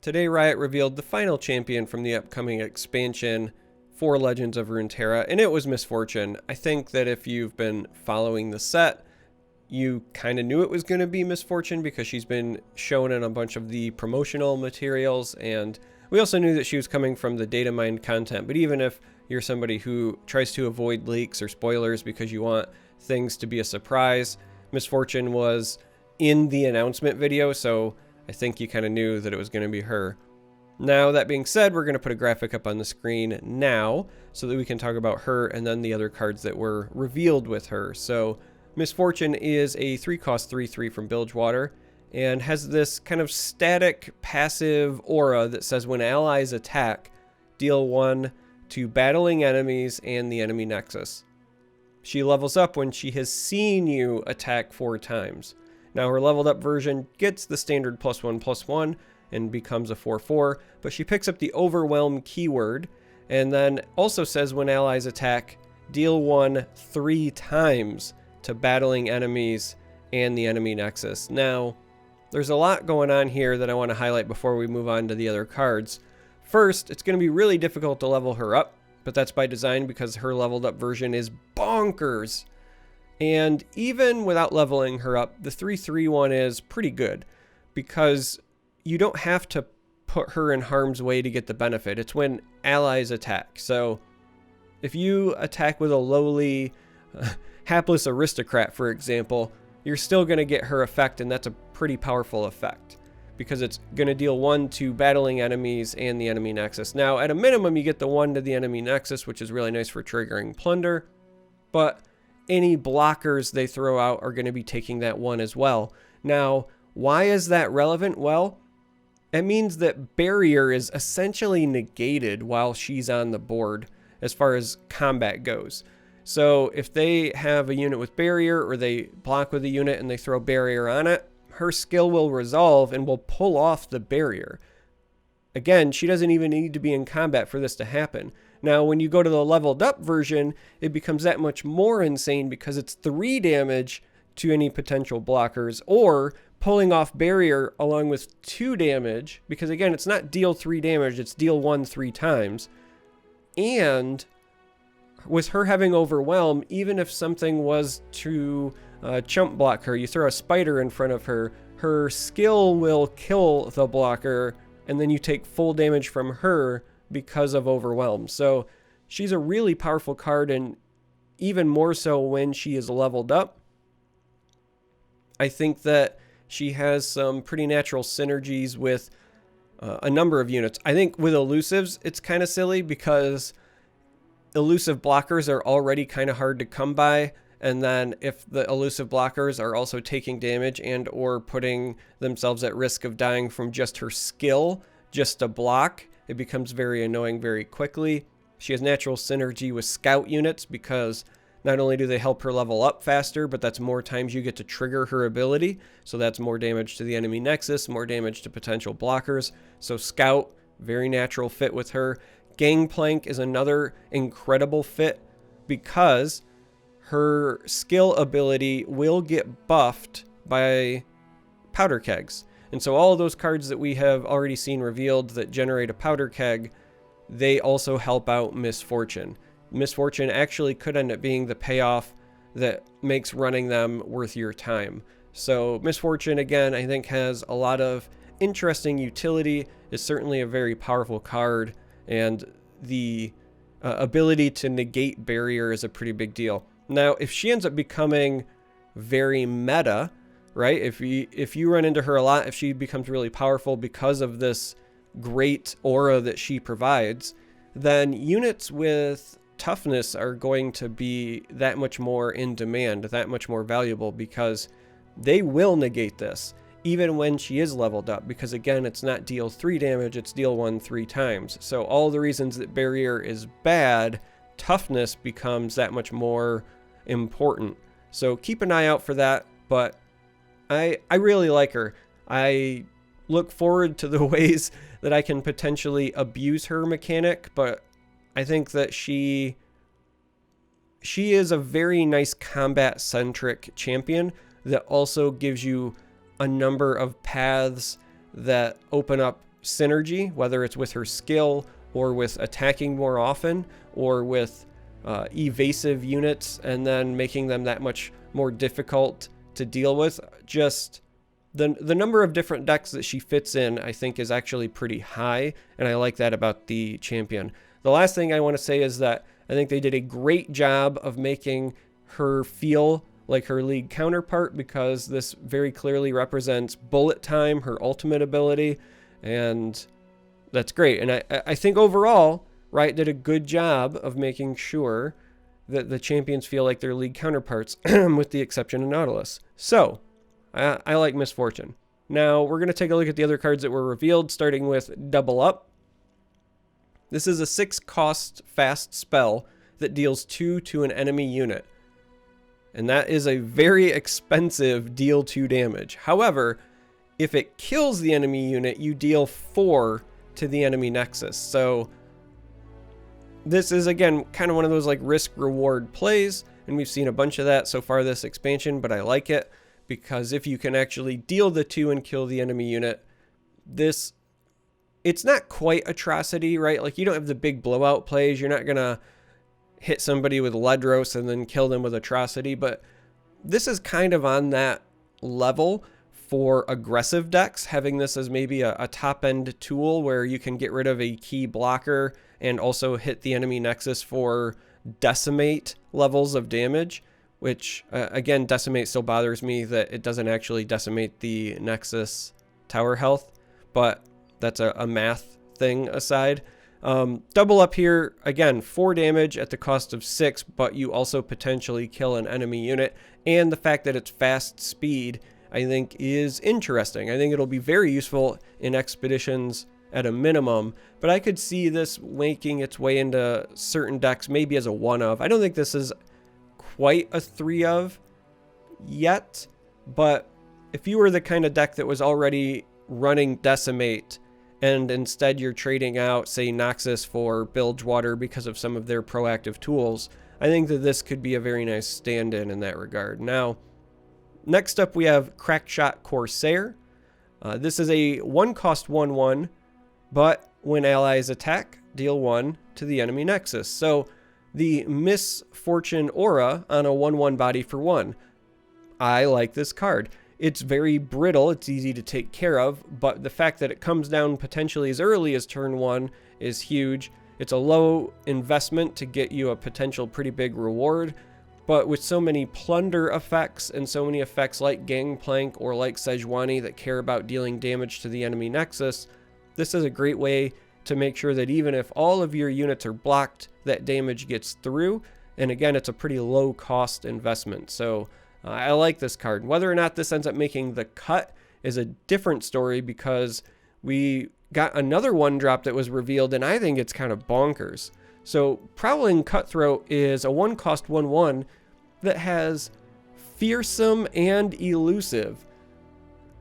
Today, Riot revealed the final champion from the upcoming expansion for Legends of Runeterra, and it was Misfortune. I think that if you've been following the set, you kind of knew it was going to be Misfortune because she's been shown in a bunch of the promotional materials, and we also knew that she was coming from the data mined content. But even if you're somebody who tries to avoid leaks or spoilers because you want things to be a surprise, Misfortune was in the announcement video, so I think you kind of knew that it was going to be her. Now, that being said, we're going to put a graphic up on the screen now so that we can talk about her and then the other cards that were revealed with her. So Misfortune is a 3-cost 3/3 from Bilgewater and has this kind of static passive aura that says when allies attack, deal 1 to battling enemies and the enemy nexus. She levels up when she has seen you attack 4 times. Now her leveled up version gets the standard +1/+1 and becomes a 4/4, but she picks up the Overwhelm keyword and then also says when allies attack, deal 1 3 times to battling enemies and the enemy nexus. Now, there's a lot going on here that I want to highlight before we move on to the other cards. First, it's going to be really difficult to level her up, but that's by design because her leveled up version is bonkers. And even without leveling her up, the 3/3 one is pretty good because you don't have to put her in harm's way to get the benefit. It's when allies attack. So if you attack with a lowly hapless aristocrat, for example, you're still going to get her effect, and that's a pretty powerful effect because it's going to deal 1 to battling enemies and the enemy nexus. Now, at a minimum, you get the 1 to the enemy nexus, which is really nice for triggering plunder, but any blockers they throw out are going to be taking that 1 as well. Now, why is that relevant? Well, it means that barrier is essentially negated while she's on the board as far as combat goes. So if they have a unit with barrier or they block with a unit and they throw barrier on it, her skill will resolve and will pull off the barrier. Again, she doesn't even need to be in combat for this to happen. Now, when you go to the leveled up version, it becomes that much more insane because it's 3 damage to any potential blockers or pulling off barrier along with 2 damage because, again, it's not deal 3 damage, it's deal 1 3 times. And with her having Overwhelm, even if something was to chump block her, you throw a spider in front of her, her skill will kill the blocker, and then you take full damage from her because of Overwhelm. So she's a really powerful card, and even more so when she is leveled up. I think that she has some pretty natural synergies with a number of units. I think with elusives, it's kind of silly because elusive blockers are already kind of hard to come by, and then if the elusive blockers are also taking damage and or putting themselves at risk of dying from just her skill, just to block, it becomes very annoying very quickly. She has natural synergy with scout units because not only do they help her level up faster, but that's more times you get to trigger her ability, so that's more damage to the enemy nexus, more damage to potential blockers. So scout, very natural fit with her. Gangplank is another incredible fit because her skill ability will get buffed by powder kegs. And so all of those cards that we have already seen revealed that generate a powder keg, they also help out Misfortune. Misfortune actually could end up being the payoff that makes running them worth your time. So Misfortune, again, I think has a lot of interesting utility, is certainly a very powerful card, and the ability to negate barrier is a pretty big deal. Now, if she ends up becoming very meta, right? If you run into her a lot, if she becomes really powerful because of this great aura that she provides, then units with toughness are going to be that much more in demand, that much more valuable because they will negate this even when she is leveled up, because again, it's not deal 3 damage, it's deal 1 3 times. So all the reasons that barrier is bad, toughness becomes that much more important. So keep an eye out for that, but I really like her. I look forward to the ways that I can potentially abuse her mechanic, but I think that she is a very nice combat-centric champion that also gives you a number of paths that open up synergy, whether it's with her skill or with attacking more often or with evasive units and then making them that much more difficult to deal with. Just the number of different decks that she fits in, I think, is actually pretty high, and I like that about the champion. The last thing I want to say is that I think they did a great job of making her feel like her league counterpart, because this very clearly represents bullet time, her ultimate ability, and that's great. And I think overall, Riot did a good job of making sure that the champions feel like their league counterparts, with the exception of Nautilus. So, I like Miss Fortune. Now, we're going to take a look at the other cards that were revealed, starting with Double Up. This is a 6-cost fast spell that deals 2 to an enemy unit. And that is a very expensive deal 2 damage. However, if it kills the enemy unit, you deal 4 to the enemy nexus. So this is, again, kind of one of those like risk-reward plays, and we've seen a bunch of that so far this expansion, but I like it because if you can actually deal the 2 and kill the enemy unit, it's not quite atrocity, right? Like, you don't have the big blowout plays. You're not going to hit somebody with Ledros and then kill them with atrocity, but this is kind of on that level for aggressive decks, having this as maybe a top-end tool where you can get rid of a key blocker and also hit the enemy nexus for decimate levels of damage, which, again, decimate still bothers me that it doesn't actually decimate the nexus tower health, but that's a math thing aside. Double Up here, again, 4 damage at the cost of 6, but you also potentially kill an enemy unit, and the fact that it's fast speed, I think, is interesting. I think it'll be very useful in expeditions at a minimum, but I could see this making its way into certain decks, maybe as a 1-of. I don't think this is quite a 3-of yet, but if you were the kind of deck that was already running Decimate, and instead you're trading out, say, Noxus for Bilgewater because of some of their proactive tools, I think that this could be a very nice stand-in in that regard. Now, next up we have Crackshot Corsair. This is a 1-cost 1/1, but when allies attack, deal 1 to the enemy nexus. So the Miss Fortune aura on a 1/1 body for 1. I like this card. It's very brittle, it's easy to take care of, but the fact that it comes down potentially as early as turn 1 is huge. It's a low investment to get you a potential pretty big reward, but with so many plunder effects and so many effects like Gangplank or like Sejuani that care about dealing damage to the enemy nexus, this is a great way to make sure that even if all of your units are blocked, that damage gets through. And again, it's a pretty low cost investment. So I like this card. Whether or not this ends up making the cut is a different story, because we got another 1-drop that was revealed, and I think it's kind of bonkers. So Prowling Cutthroat is a 1-cost 1/1 that has Fearsome and Elusive.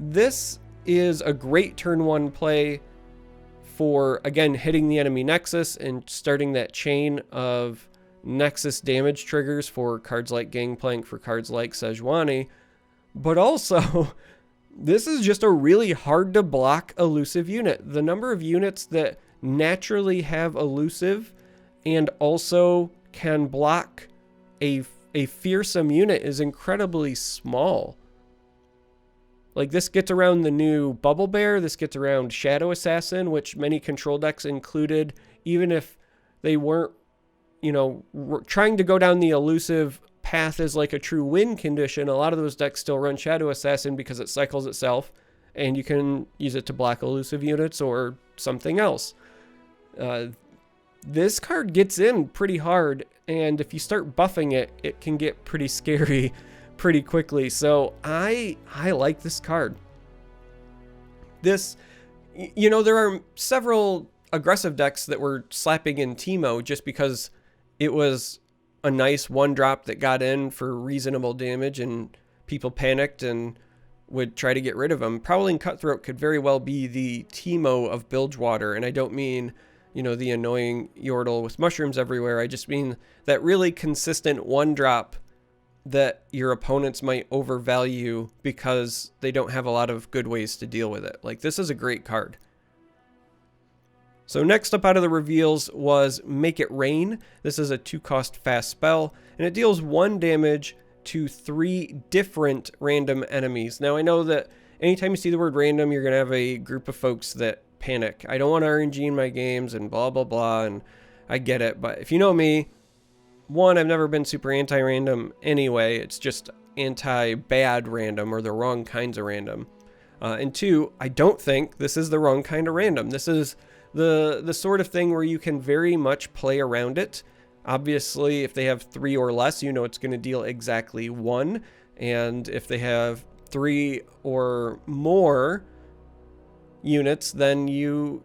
This is a great turn 1 play for, again, hitting the enemy nexus and starting that chain of nexus damage triggers for cards like Gangplank, for cards like Sejuani, but also this is just a really hard to block elusive unit. The number of units that naturally have elusive and also can block a fearsome unit is incredibly small. Like, this gets around the new Bubble Bear, this gets around Shadow Assassin, which many control decks included, even if they weren't, trying to go down the elusive path is like a true win condition. A lot of those decks still run Shadow Assassin because it cycles itself, and you can use it to block elusive units or something else. This card gets in pretty hard, and if you start buffing it, it can get pretty scary pretty quickly. So I like this card. This, there are several aggressive decks that were slapping in Teemo just because it was a nice 1-drop that got in for reasonable damage and people panicked and would try to get rid of him. Prowling Cutthroat could very well be the Teemo of Bilgewater, and I don't mean, the annoying Yordle with mushrooms everywhere. I just mean that really consistent 1-drop that your opponents might overvalue because they don't have a lot of good ways to deal with it. Like, this is a great card. So next up out of the reveals was Make It Rain. This is a 2-cost fast spell, and it deals 1 damage to 3 different random enemies. Now I know that anytime you see the word random, you're going to have a group of folks that panic. I don't want RNG in my games and blah, blah, blah, and I get it. But if you know me, 1, I've never been super anti-random anyway. It's just anti-bad random or the wrong kinds of random. And 2, I don't think this is the wrong kind of random. This is the sort of thing where you can very much play around it. Obviously, if they have 3 or less, you know it's going to deal exactly 1. And if they have 3 or more units, then you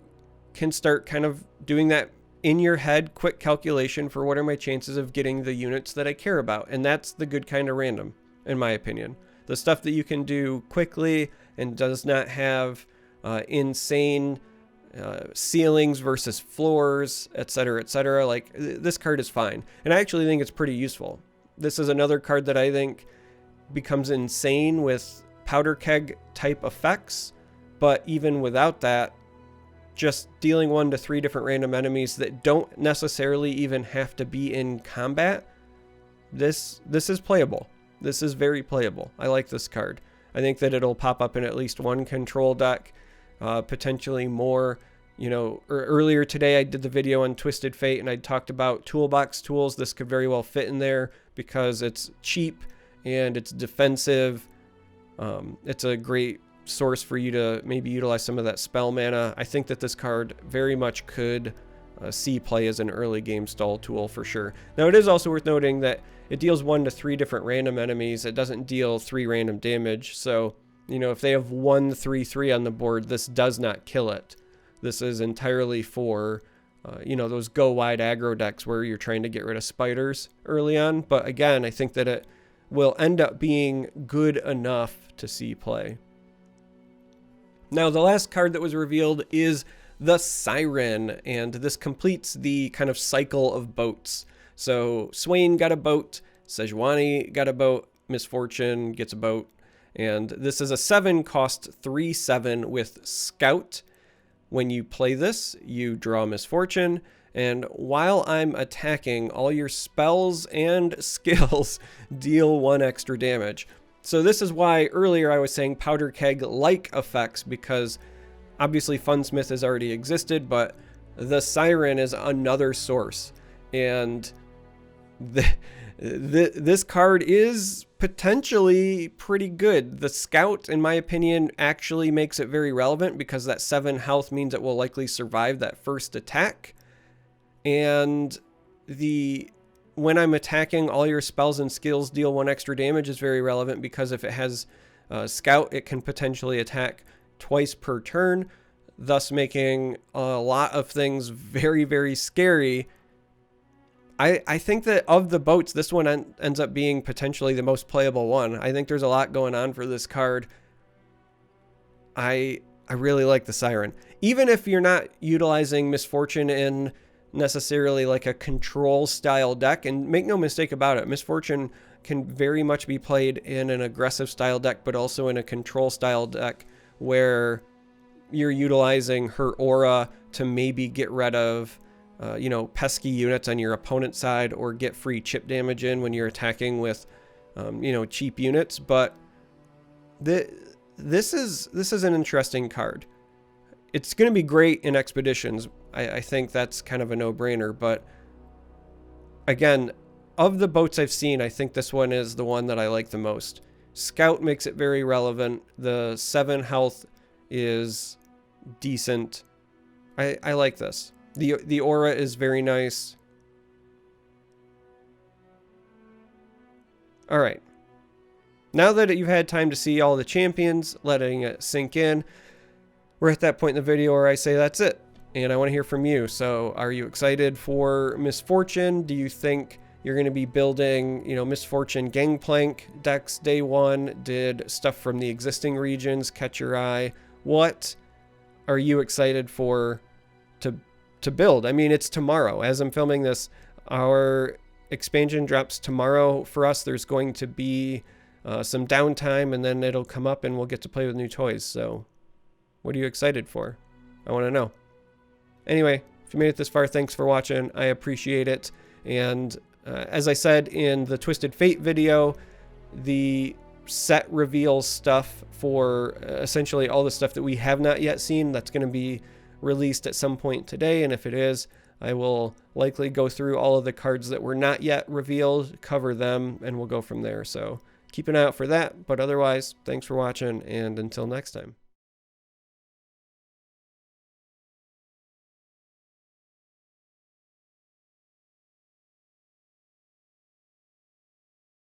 can start kind of doing that in your head, quick calculation for what are my chances of getting the units that I care about. And that's the good kind of random, in my opinion. The stuff that you can do quickly and does not have insane ceilings versus floors, etc., etc. Like, this card is fine. And I actually think it's pretty useful. This is another card that I think becomes insane with powder keg type effects. But even without that, just dealing 1 to 3 different random enemies that don't necessarily even have to be in combat, this is playable. This is very playable. I like this card. I think that it'll pop up in at least 1 control deck, potentially more. You know, earlier today I did the video on Twisted Fate and I talked about toolbox tools. This could very well fit in there because it's cheap and it's defensive. It's a great source for you to maybe utilize some of that spell mana. I think that this card very much could see play as an early game stall tool for sure. Now, it is also worth noting that it deals 1 to 3 different random enemies. It doesn't deal 3 random damage. So, you know, if they have 1 3/3 on the board, this does not kill it. This is entirely for, you know, those go wide aggro decks where you're trying to get rid of spiders early on. But again, I think that it will end up being good enough to see play. Now, the last card that was revealed is the Siren, and this completes the kind of cycle of boats. So Swain got a boat, Sejuani got a boat, Misfortune gets a boat, and this is a 7-cost 3/7 with Scout. When you play this, you draw Misfortune, and while I'm attacking, all your spells and skills deal 1 extra damage. So this is why earlier I was saying powder keg-like effects, because obviously Funsmith has already existed, but the Siren is another source. And this card is potentially pretty good. The Scout, in my opinion, actually makes it very relevant because that 7 health means it will likely survive that first attack. And when I'm attacking, all your spells and skills deal 1 extra damage is very relevant because if it has Scout, it can potentially attack twice per turn, thus making a lot of things very, very scary. I think that of the boats, this one ends up being potentially the most playable one. I think there's a lot going on for this card. I really like the Siren. Even if you're not utilizing Misfortune in necessarily like a control style deck, and make no mistake about it, Misfortune can very much be played in an aggressive style deck, but also in a control style deck where you're utilizing her aura to maybe get rid of you know, pesky units on your opponent's side or get free chip damage in when you're attacking with you know, cheap units. But this is an interesting card. It's going to be great in expeditions. I think that's kind of a no-brainer, but again, of the boats I've seen, I think this one is the one that I like the most. Scout makes it very relevant. The 7 health is decent. I like this. The aura is very nice. All right. Now that you've had time to see all the champions, letting it sink in, we're at that point in the video where I say that's it. And I want to hear from you. So are you excited for Misfortune? Do you think you're going to be building, you know, Misfortune Gangplank decks day one? Did stuff from the existing regions catch your eye? What are you excited for to build? I mean, it's tomorrow. As I'm filming this, our expansion drops tomorrow for us. There's going to be some downtime, and then it'll come up and we'll get to play with new toys. So what are you excited for? I want to know. Anyway, if you made it this far, thanks for watching. I appreciate it. And as I said in the Twisted Fate video, the set reveal stuff for essentially all the stuff that we have not yet seen, that's going to be released at some point today. And if it is, I will likely go through all of the cards that were not yet revealed, cover them, and we'll go from there. So keep an eye out for that. But otherwise, thanks for watching, and until next time.